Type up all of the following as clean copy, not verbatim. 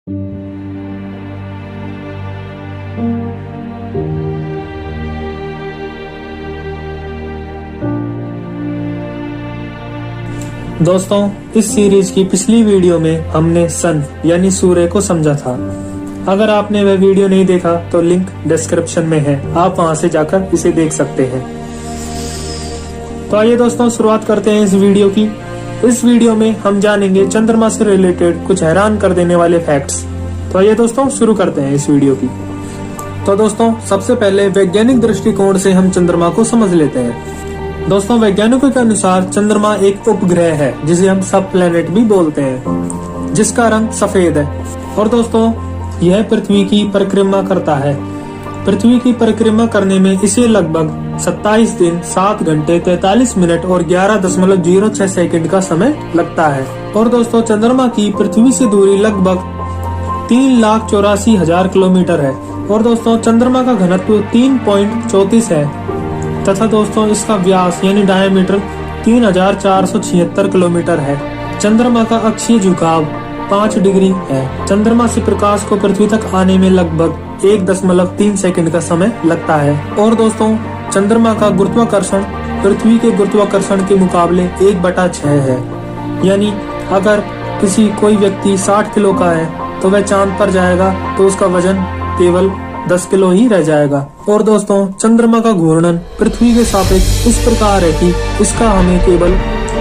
दोस्तों, इस सीरीज की पिछली वीडियो में हमने सन यानी सूर्य को समझा था। अगर आपने वह वीडियो नहीं देखा तो लिंक डिस्क्रिप्शन में है, आप वहां से जाकर इसे देख सकते हैं। तो आइए दोस्तों, शुरुआत करते हैं इस वीडियो की। इस वीडियो में हम जानेंगे चंद्रमा से रिलेटेड कुछ हैरान कर देने वाले फैक्ट्स। तो आइए दोस्तों, शुरू करते हैं इस वीडियो की। तो दोस्तों, सबसे पहले वैज्ञानिक दृष्टिकोण से हम चंद्रमा को समझ लेते हैं। दोस्तों, वैज्ञानिकों के अनुसार चंद्रमा एक उपग्रह है जिसे हम सब प्लेनेट भी बोलते हैं, जिसका रंग सफेद है। और दोस्तों, यह पृथ्वी की परिक्रमा करता है। पृथ्वी की परिक्रमा करने में इसे लगभग 27 दिन 7 घंटे 43 मिनट और 11.06 सेकंड का समय लगता है। और दोस्तों, चंद्रमा की पृथ्वी से दूरी लगभग 3,84,000 किलोमीटर है। और दोस्तों, चंद्रमा का घनत्व 3.34 है तथा दोस्तों, इसका व्यास यानी डायमीटर 3,476 किलोमीटर है। चंद्रमा का अक्षीय झुकाव 5 डिग्री है। चंद्रमा से प्रकाश को पृथ्वी तक आने में लगभग 1.3 सेकंड का समय लगता है। और दोस्तों, चंद्रमा का गुरुत्वाकर्षण पृथ्वी के गुरुत्वाकर्षण के मुकाबले 1/6 है। यानी अगर कोई व्यक्ति 60 किलो का है तो वह चांद पर जाएगा तो उसका वजन केवल 10 किलो ही रह जाएगा। और दोस्तों, चंद्रमा का घूर्णन पृथ्वी के सापेक्ष इस प्रकार है कि इसका हमें केवल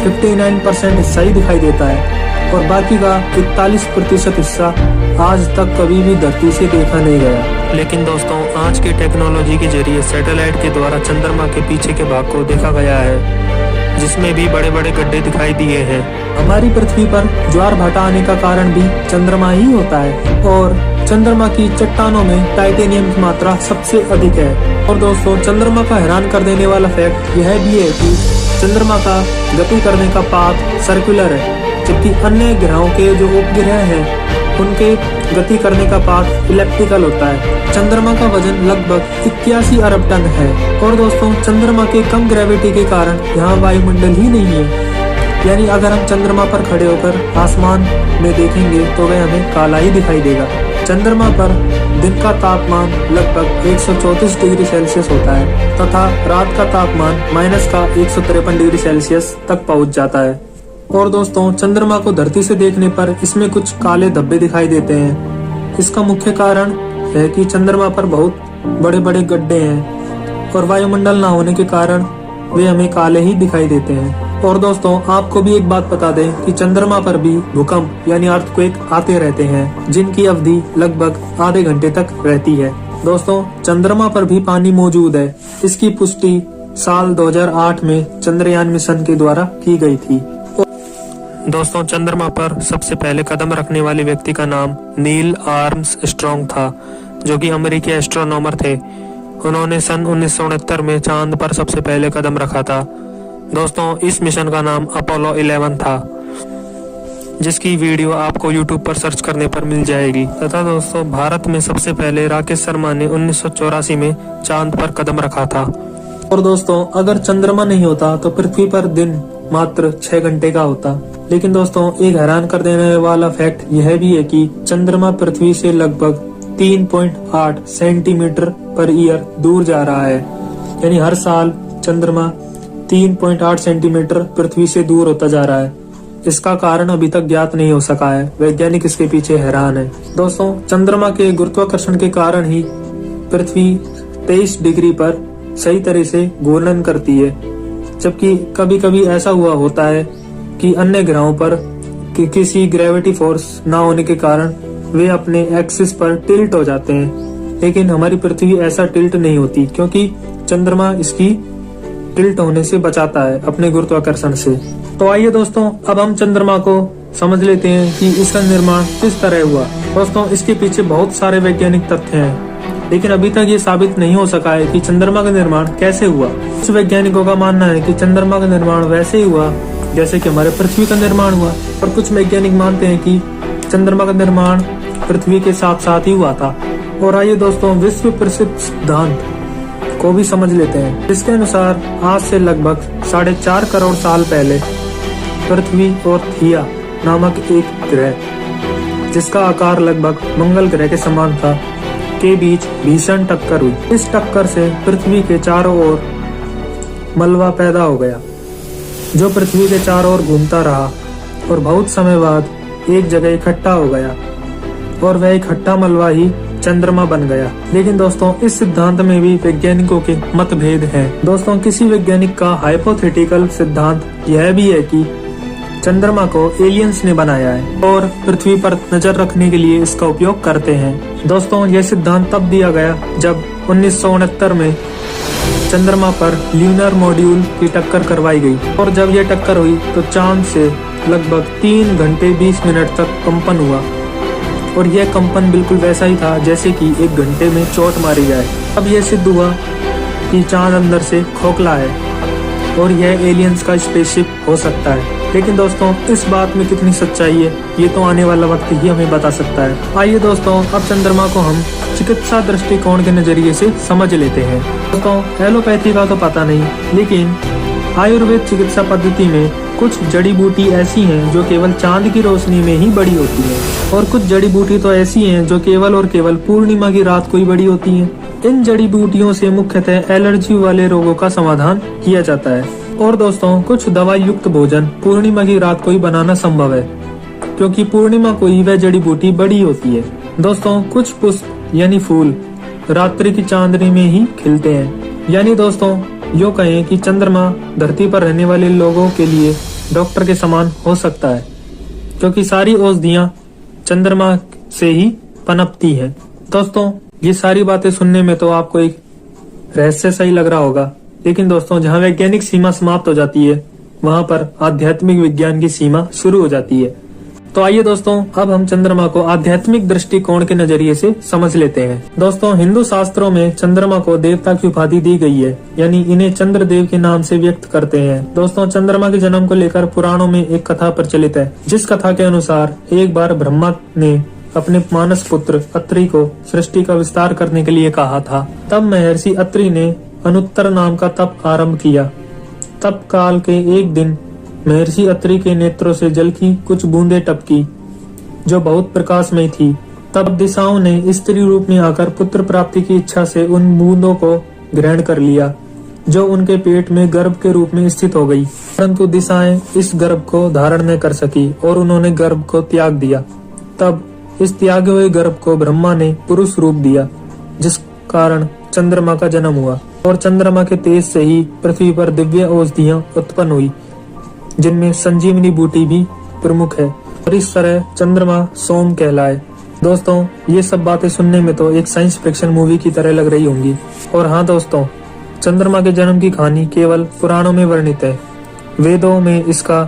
59% हिस्सा ही दिखाई देता है और बाकी का 41% हिस्सा आज तक कभी भी धरती से देखा नहीं गया। लेकिन दोस्तों, आज की टेक्नोलॉजी के जरिए सैटेलाइट के द्वारा चंद्रमा के पीछे के भाग को देखा गया है, जिसमें भी बड़े बड़े गड्ढे दिखाई दिए हैं। हमारी पृथ्वी पर ज्वार भाटा आने का कारण भी चंद्रमा ही होता है और चंद्रमा की चट्टानों में टाइटेनियम की मात्रा सबसे अधिक है। और दोस्तों, चंद्रमा का हैरान कर देने वाला फैक्ट यह भी है कि चंद्रमा का गति करने का पाथ सर्कुलर है, जबकि अन्य ग्रहों के जो उपग्रह हैं उनके गति करने का पाथ इलिप्टिकल होता है। चंद्रमा का वजन लगभग 81 अरब टन है। और दोस्तों, चंद्रमा के कम ग्रेविटी के कारण यहाँ वायुमंडल ही नहीं है। यानी अगर हम चंद्रमा पर खड़े होकर आसमान में देखेंगे तो वह हमें काला ही दिखाई देगा। चंद्रमा पर दिन का तापमान लगभग 134 डिग्री सेल्सियस होता है तथा रात का तापमान -153 डिग्री सेल्सियस तक पहुंच जाता है। और दोस्तों, चंद्रमा को धरती से देखने पर इसमें कुछ काले धब्बे दिखाई देते हैं। इसका मुख्य कारण है कि चंद्रमा पर बहुत बड़े बड़े गड्ढे हैं और वायुमंडल न होने के कारण वे हमें काले ही दिखाई देते हैं। और दोस्तों, आपको भी एक बात बता दें कि चंद्रमा पर भी भूकंप यानी अर्थक्वेक आते रहते हैं, जिनकी अवधि लगभग आधे घंटे तक रहती है। दोस्तों, चंद्रमा पर भी पानी मौजूद है। इसकी पुष्टि साल 2008 में चंद्रयान मिशन के द्वारा की गई थी। दोस्तों, चंद्रमा पर सबसे पहले कदम रखने वाले व्यक्ति का नाम नील आर्मस्ट्रॉन्ग था, जो कि अमेरिकी एस्ट्रोनॉमर थे। उन्होंने सन 1969 में चांद पर सबसे पहले कदम रखा था। दोस्तों, इस मिशन का नाम अपोलो 11 था, जिसकी वीडियो आपको YouTube पर सर्च करने पर मिल जाएगी। तथा दोस्तों, भारत में सबसे पहले राकेश शर्मा ने 1984 में चांद पर कदम रखा था। और दोस्तों, अगर चंद्रमा नहीं होता तो पृथ्वी पर दिन मात्र 6 घंटे का होता। लेकिन दोस्तों, एक हैरान कर देने वाला फैक्ट यह भी है कि चंद्रमा पृथ्वी से लगभग 3.8 सेंटीमीटर पर ईयर दूर जा रहा है। यानी हर साल चंद्रमा 3.8 सेंटीमीटर पृथ्वी से दूर होता जा रहा है। इसका कारण अभी तक ज्ञात नहीं हो सका है। वैज्ञानिक इसके पीछे हैरान है। दोस्तों, चंद्रमा के गुरुत्वाकर्षण के कारण ही पृथ्वी 23 डिग्री पर सही तरह से घूर्णन करती है, जबकि कभी कभी ऐसा हुआ होता है कि अन्य ग्रहों पर किसी ग्रेविटी फोर्स ना होने के कारण वे अपने एक्सिस पर टिल्ट हो जाते हैं। लेकिन हमारी पृथ्वी ऐसा टिल्ट नहीं होती, क्योंकि चंद्रमा इसकी टिल्ट होने से बचाता है अपने गुरुत्वाकर्षण से। तो आइए दोस्तों, अब हम चंद्रमा को समझ लेते हैं कि इसका निर्माण किस तरह हुआ। दोस्तों, इसके पीछे बहुत सारे वैज्ञानिक तथ्य हैं, लेकिन अभी तक ये साबित नहीं हो सका है कि चंद्रमा का निर्माण कैसे हुआ। कुछ वैज्ञानिकों का मानना है कि चंद्रमा का निर्माण वैसे ही हुआ जैसे कि हमारे पृथ्वी का निर्माण हुआ, और कुछ वैज्ञानिक मानते हैं कि चंद्रमा का निर्माण पृथ्वी के साथ साथ ही हुआ था। और आइए दोस्तों, विश्व प्रसिद्ध सिद्धांत को भी समझ लेते हैं। इसके अनुसार आज से लगभग 4.5 करोड़ साल पहले पृथ्वी और थिया नामक एक ग्रह जिसका आकार लगभग मंगल ग्रह के समान था, के बीच भीषण टक्कर हुई। इस टक्कर से पृथ्वी के चारों ओर मलबा पैदा हो गया, जो पृथ्वी के चारों ओर घूमता रहा और बहुत समय बाद एक जगह इकट्ठा हो गया और वह इकट्ठा मलबा ही चंद्रमा बन गया। लेकिन दोस्तों इस सिद्धांत में भी वैज्ञानिकों के मतभेद हैं। दोस्तों किसी वैज्ञानिक का हाइपोथेटिकल सिद्धांत यह भी है कि चंद्रमा को एलियंस ने बनाया है और पृथ्वी पर नजर रखने के लिए इसका उपयोग करते हैं। दोस्तों यह सिद्धांत तब दिया गया जब 1969 में चंद्रमा पर ल्यूनर मॉड्यूल की टक्कर करवाई गई और जब यह टक्कर हुई तो चांद से लगभग 3 घंटे 20 मिनट तक कंपन हुआ और यह कंपन बिल्कुल वैसा ही था जैसे कि 1 घंटे में चोट मारी जाए। अब यह सिद्ध हुआ कि चांद अंदर से खोखला है और यह एलियंस का स्पेसशिप हो सकता है। लेकिन दोस्तों इस बात में कितनी सच्चाई है ये तो आने वाला वक्त ही हमें बता सकता है। आइए दोस्तों अब चंद्रमा को हम चिकित्सा दृष्टिकोण के नजरिए से समझ लेते हैं। दोस्तों एलोपैथी का तो पता नहीं, लेकिन आयुर्वेद चिकित्सा पद्धति में कुछ जड़ी बूटी ऐसी हैं जो केवल चांद की रोशनी में ही बड़ी होती हैं और कुछ जड़ी बूटी तो ऐसी हैं जो केवल और केवल पूर्णिमा की रात को ही बड़ी होती हैं। इन जड़ी बूटियों से मुख्यतः एलर्जी वाले रोगों का समाधान किया जाता है और दोस्तों कुछ दवा युक्त भोजन पूर्णिमा की रात को ही बनाना संभव है, क्योंकि पूर्णिमा को ही वह जड़ी बूटी बड़ी होती है। दोस्तों कुछ पुष्प यानी फूल रात्रि की चांदनी में ही खिलते हैं। यानी दोस्तों यो कहें कि चंद्रमा धरती पर रहने वाले लोगों के लिए डॉक्टर के समान हो सकता है, क्योंकि सारी औषधियाँ चंद्रमा से ही पनपती हैं। दोस्तों ये सारी बातें सुनने में तो आपको एक रहस्य सा ही लग रहा होगा, लेकिन दोस्तों जहाँ वैज्ञानिक सीमा समाप्त हो जाती है वहाँ पर आध्यात्मिक विज्ञान की सीमा शुरू हो जाती है। तो आइए दोस्तों अब हम चंद्रमा को आध्यात्मिक दृष्टिकोण के नजरिए से समझ लेते हैं। दोस्तों हिंदू शास्त्रों में चंद्रमा को देवता की उपाधि दी गई है, यानी इन्हें चंद्रदेव के नाम से व्यक्त करते हैं। दोस्तों चंद्रमा के जन्म को लेकर पुराणों में एक कथा प्रचलित है, जिस कथा के अनुसार एक बार ब्रह्मा ने अपने मानस पुत्र अत्रि को सृष्टि का विस्तार करने के लिए कहा था। तब महर्षि अत्रि ने अनुत्तर नाम का तप आरंभ किया। तप काल के एक दिन महर्षि अत्रि के नेत्रों से जल की कुछ बूंदें टपकी, जो बहुत प्रकाशमय थी। तब दिशाओं ने स्त्री रूप में आकर पुत्र प्राप्ति की इच्छा से उन बूंदों को ग्रहण कर लिया, जो उनके पेट में गर्भ के रूप में स्थित हो गई। परंतु दिशाएं इस गर्भ को धारण न कर सकी और उन्होंने गर्भ को त्याग दिया। तब इस त्यागे हुए गर्भ को ब्रह्मा ने पुरुष रूप दिया, जिस कारण चंद्रमा का जन्म हुआ और चंद्रमा के तेज से ही पृथ्वी पर दिव्य औषधियां उत्पन्न हुई, जिनमें संजीवनी बूटी भी प्रमुख है और इस तरह चंद्रमा सोम कहलाए। दोस्तों ये सब बातें सुनने में तो एक साइंस फिक्शन मूवी की तरह लग रही होंगी, और हाँ दोस्तों चंद्रमा के जन्म की कहानी केवल पुराणों में वर्णित है, वेदों में इसका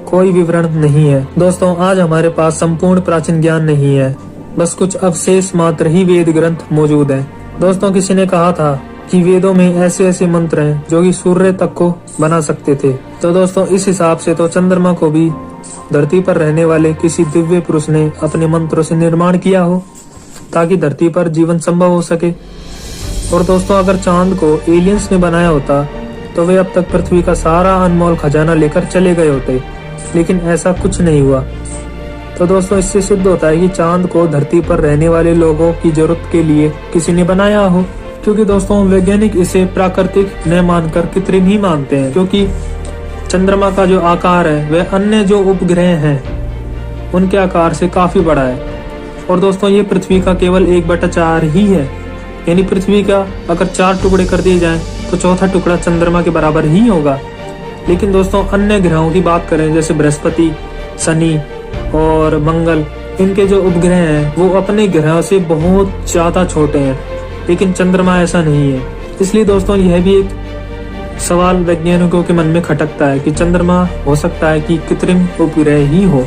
कोई विवरण नहीं है। दोस्तों आज हमारे पास संपूर्ण प्राचीन ज्ञान नहीं है, बस कुछ अवशेष मात्र ही वेद ग्रंथ मौजूद है। दोस्तों किसी ने कहा था कि वेदों में ऐसे ऐसे मंत्र हैं जो कि सूर्य तक को बना सकते थे। तो दोस्तों इस हिसाब से तो चंद्रमा को भी धरती पर रहने वाले किसी दिव्य पुरुष ने अपने मंत्रों से निर्माण किया हो, ताकि धरती पर जीवन संभव हो सके। और दोस्तों अगर चांद को एलियंस ने बनाया होता तो वे अब तक पृथ्वी का सारा अनमोल खजाना लेकर चले गए होते, लेकिन ऐसा कुछ नहीं हुआ। तो दोस्तों इससे सिद्ध होता है कि चांद को धरती पर रहने वाले लोगों की जरूरत के लिए किसी ने बनाया हो, क्योंकि दोस्तों वैज्ञानिक इसे प्राकृतिक न मानकर कृत्रिम ही मानते हैं, क्योंकि चंद्रमा का जो आकार है वह अन्य जो उपग्रह हैं उनके आकार से काफी बड़ा है। और दोस्तों ये पृथ्वी का केवल 1/4 ही है, यानी पृथ्वी का अगर 4 टुकड़े कर दिए जाएं तो चौथा टुकड़ा चंद्रमा के बराबर ही होगा। लेकिन दोस्तों अन्य ग्रहों की बात करें जैसे बृहस्पति, शनि और मंगल, इनके जो उपग्रह हैं वो अपने ग्रहों से बहुत ज्यादा छोटे हैं, लेकिन चंद्रमा ऐसा नहीं है। इसलिए दोस्तों यह भी एक सवाल वैज्ञानिकों के मन में खटकता है कि चंद्रमा हो सकता है कि कृत्रिम उपग्रह ही हो।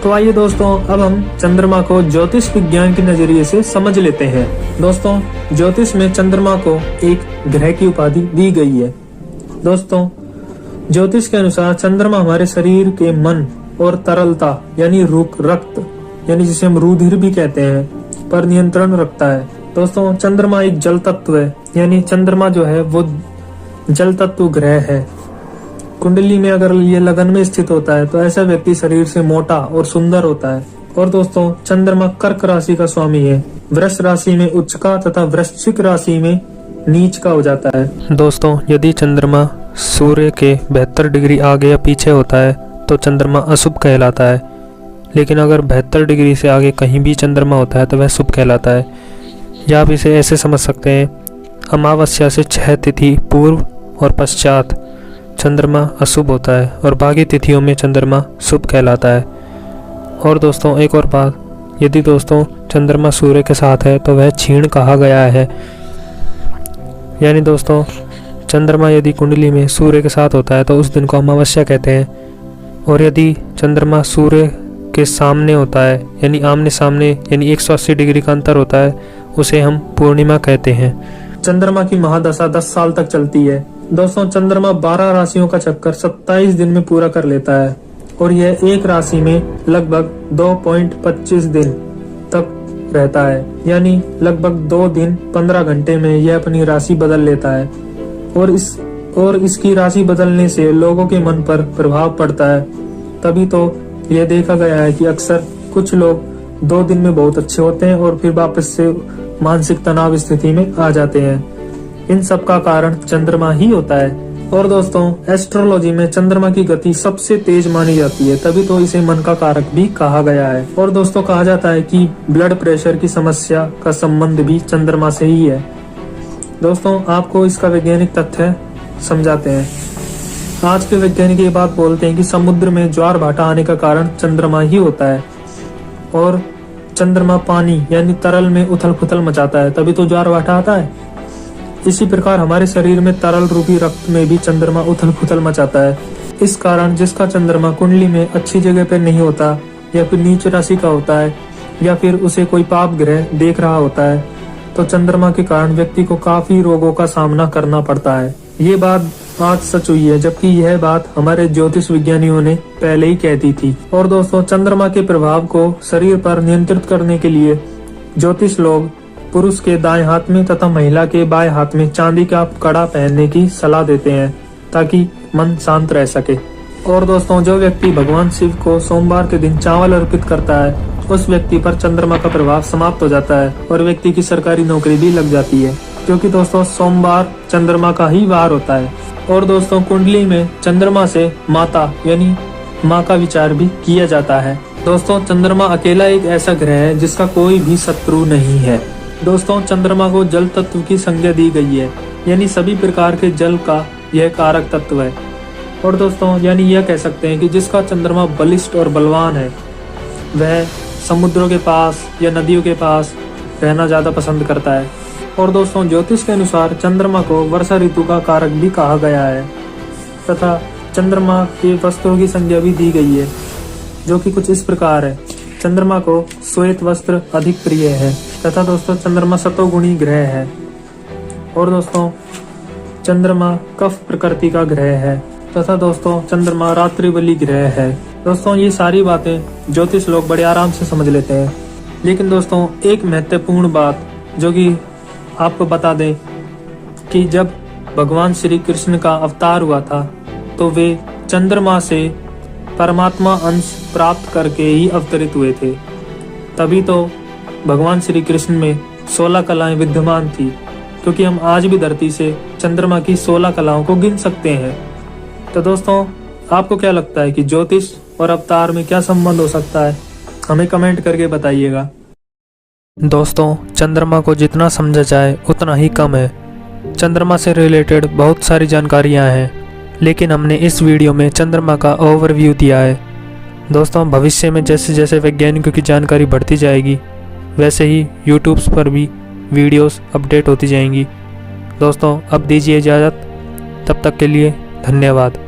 तो आइए दोस्तों अब हम चंद्रमा को ज्योतिष विज्ञान के नजरिए से समझ लेते हैं। दोस्तों ज्योतिष में चंद्रमा को एक ग्रह की उपाधि दी गई है। दोस्तों ज्योतिष के अनुसार चंद्रमा हमारे शरीर के मन और तरलता यानी रक्त यानी जिसे हम रुधिर भी कहते हैं पर नियंत्रण रखता है। दोस्तों चंद्रमा एक जल तत्व है, यानी चंद्रमा जो है वो जल तत्व ग्रह है। कुंडली में अगर ये लगन में स्थित होता है तो ऐसा व्यक्ति शरीर से मोटा और सुंदर होता है, और दोस्तों चंद्रमा कर्क राशि का स्वामी है। वृष राशि में उच्च का तथा वृश्चिक राशि में नीच का हो जाता है। दोस्तों यदि चंद्रमा सूर्य के 72 डिग्री आगे या पीछे होता है तो चंद्रमा अशुभ कहलाता है, लेकिन अगर 72 डिग्री से आगे कहीं भी चंद्रमा होता है तो वह शुभ कहलाता है। या आप इसे ऐसे समझ सकते हैं, अमावस्या से 6 तिथि पूर्व और पश्चात चंद्रमा अशुभ होता है और बाकी तिथियों में चंद्रमा शुभ कहलाता है। और दोस्तों एक और बात, यदि दोस्तों चंद्रमा सूर्य के साथ है तो वह क्षीण कहा गया है। यानी दोस्तों चंद्रमा यदि कुंडली में सूर्य के साथ होता है तो उस दिन को अमावस्या कहते हैं, और यदि चंद्रमा सूर्य के सामने होता है यानी आमने सामने यानी 180 डिग्री का अंतर होता है, उसे हम पूर्णिमा कहते हैं। चंद्रमा की महादशा 10 साल तक चलती है। दोस्तों चंद्रमा 12 राशियों का चक्कर 27 दिन में पूरा कर लेता है और यह एक राशि में लगभग 2.25 दिन तक रहता है, यानी लगभग 2 दिन 15 घंटे में यह अपनी राशि बदल लेता है। और इसकी राशि बदलने से लोगों के मन पर प्रभाव पड़ता है। तभी तो यह देखा गया है कि अक्सर कुछ लोग 2 दिन में बहुत अच्छे होते हैं और फिर वापस से मानसिक तनाव स्थिति में आ जाते हैं। इन सब का कारण चंद्रमा ही होता है। और दोस्तों एस्ट्रोलॉजी में चंद्रमा की गति सबसे तेज मानी जाती है, तभी तो इसे मन का कारक भी कहा गया है। और दोस्तों कहा जाता है कि ब्लड प्रेशर की समस्या का संबंध भी चंद्रमा से ही है। दोस्तों आपको इसका वैज्ञानिक तथ्य समझाते हैं। आज के वैज्ञानिक ये बात बोलते हैं कि समुद्र में ज्वार भाटा आने का कारण चंद्रमा ही होता है, और चंद्रमा पानी यानी तरल में उथल पुथल मचाता है, तभी तो ज्वार भाटा आता है। इसी प्रकार हमारे शरीर में तरल रूपी रक्त में भी चंद्रमा उथल पुथल मचाता है। इस कारण जिसका चंद्रमा कुंडली में अच्छी जगह पर नहीं होता या फिर नीच राशि का होता है या फिर उसे कोई पाप ग्रह देख रहा होता है तो चंद्रमा के कारण व्यक्ति को काफी रोगों का सामना करना पड़ता है। ये बात आज सच हुई है, जबकि यह बात हमारे ज्योतिष विज्ञानियों ने पहले ही कह दी थी। और दोस्तों चंद्रमा के प्रभाव को शरीर पर नियंत्रित करने के लिए ज्योतिष लोग पुरुष के दाएं हाथ में तथा महिला के बाएं हाथ में चांदी का कड़ा पहनने की सलाह देते हैं ताकि मन शांत रह सके। और दोस्तों जो व्यक्ति भगवान शिव को सोमवार के दिन चावल अर्पित करता है उस व्यक्ति पर चंद्रमा का प्रभाव समाप्त हो जाता है और व्यक्ति की सरकारी नौकरी भी लग जाती है, क्योंकि दोस्तों सोमवार चंद्रमा का ही वार होता है। और दोस्तों कुंडली में चंद्रमा से माता यानी माँ का विचार भी किया जाता है। दोस्तों चंद्रमा अकेला एक ऐसा ग्रह है जिसका कोई भी शत्रु नहीं है। दोस्तों चंद्रमा को जल तत्व की संज्ञा दी गई है, यानी सभी प्रकार के जल का यह कारक तत्व है। और दोस्तों यानी यह कह सकते हैं कि जिसका चंद्रमा बलिष्ठ और बलवान है वह समुद्रों के पास या नदियों के पास रहना ज्यादा पसंद करता है। और दोस्तों ज्योतिष के अनुसार चंद्रमा को वर्षा ऋतु का कारक भी कहा गया है तथा चंद्रमा के वस्त्रों की संज्ञा भी दी गई है, जो कि कुछ इस प्रकार है। चंद्रमा को श्वेत वस्त्र अधिक प्रिय है तथा दोस्तों चंद्रमा सतोगुणी ग्रह है। और दोस्तों चंद्रमा कफ प्रकृति का ग्रह है तथा दोस्तों चंद्रमा रात्रि बली ग्रह है। दोस्तों ये सारी बातें ज्योतिष लोग बड़े आराम से समझ लेते हैं, लेकिन दोस्तों एक महत्वपूर्ण बात जो कि आपको बता दें कि जब भगवान श्री कृष्ण का अवतार हुआ था तो वे चंद्रमा से परमात्मा अंश प्राप्त करके ही अवतरित हुए थे। तभी तो भगवान श्री कृष्ण में 16 कलाएं विद्यमान थी, क्योंकि हम आज भी धरती से चंद्रमा की 16 कलाओं को गिन सकते हैं। तो दोस्तों आपको क्या लगता है कि ज्योतिष और अवतार में क्या संबंध हो सकता है? हमें कमेंट करके बताइएगा। दोस्तों चंद्रमा को जितना समझा जाए उतना ही कम है। चंद्रमा से रिलेटेड बहुत सारी जानकारियां हैं, लेकिन हमने इस वीडियो में चंद्रमा का ओवरव्यू दिया है। दोस्तों भविष्य में जैसे जैसे वैज्ञानिकों की जानकारी बढ़ती जाएगी वैसे ही यूट्यूब पर भी वीडियोस अपडेट होती जाएंगी। दोस्तों अब दीजिए इजाज़त, तब तक के लिए धन्यवाद।